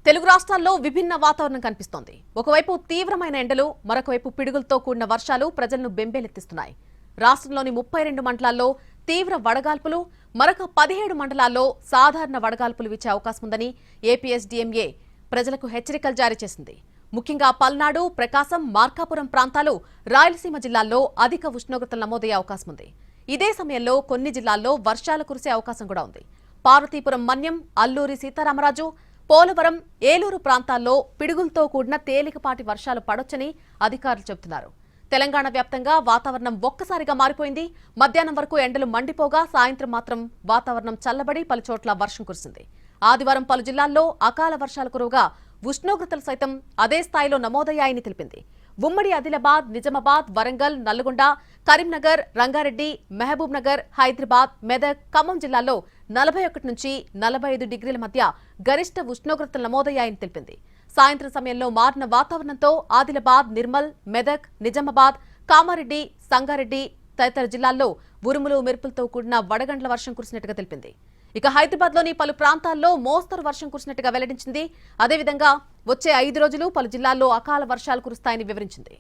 తెలుగు రాష్ట్రాల్లో విభిన్న వాతావరణం కనిపిస్తోంది. ఒకవైపు తీవ్రమైన ఎండలు, మరొకవైపు పిడుగులతో కూడిన వర్షాలు ప్రజలను బెంబేలెత్తిస్తున్నాయి. రాష్ట్రంలోని 32 మండలాల్లో తీవ్ర వడగాల్పులు, మరొక 17 మండలాల్లో సాధారణ వడగాల్పులు వీచే అవకాశం ఉందని ఏపీఎస్డీఎంఏ ప్రజలకు హెచ్చరికలు జారీ చేసింది. ముఖ్యంగా పల్నాడు, ప్రకాశం, మార్కాపురం ప్రాంతాలు, రాయలసీమ జిల్లాల్లో అధిక ఉష్ణోగ్రతలు నమోదయ్యే అవకాశం ఉంది. ఇదే సమయంలో కొన్ని జిల్లాల్లో వర్షాలు కురిసే అవకాశం కూడా ఉంది. పార్వతీపురం, మన్యం, అల్లూరి సీతారామరాజు, పోలవరం, ఏలూరు ప్రాంతాల్లో పిడుగులతో కూడిన తేలికపాటి వర్షాలు పడొచ్చని అధికారులు చెబుతున్నారు. తెలంగాణ వ్యాప్తంగా వాతావరణం ఒక్కసారిగా మారిపోయింది. మధ్యాహ్నం వరకు ఎండలు మండిపోగా సాయంత్రం మాత్రం వాతావరణం చల్లబడి పలుచోట్ల వర్షం కురిసింది. ఆదివారం పలు జిల్లాల్లో అకాల వర్షాలు కురవగా ఉష్ణోగ్రతలు సైతం అదే స్థాయిలో నమోదయ్యాయని తెలిపింది. ఉమ్మడి ఆదిలాబాద్, నిజామాబాద్, వరంగల్, నల్గొండ, కరీంనగర్, రంగారెడ్డి, మహబూబ్ నగర్, హైదరాబాద్, మెదక్, ఖమ్మం జిల్లాల్లో 41 నుంచి 45 డిగ్రీల మధ్య గరిష్ట ఉష్ణోగ్రతలు నమోదయ్యాయని తెలిపింది. సాయంత్రం సమయంలో మారిన వాతావరణంతో ఆదిలాబాద్, నిర్మల్, మెదక్, నిజామాబాద్, కామారెడ్డి, సంగారెడ్డి తదితర జిల్లాల్లో ఉరుములు, మెరుపులతో కూడిన వడగండ్ల వర్షం కురిసినట్టుగా తెలిపింది. ఇక హైదరాబాద్లోని పలు ప్రాంతాల్లో మోస్తరు వర్షం కురిసినట్టుగా వెల్లడించింది. అదేవిధంగా వచ్చే 5 రోజులు పలు జిల్లాల్లో అకాల వర్షాలు కురుస్తాయని వివరించింది.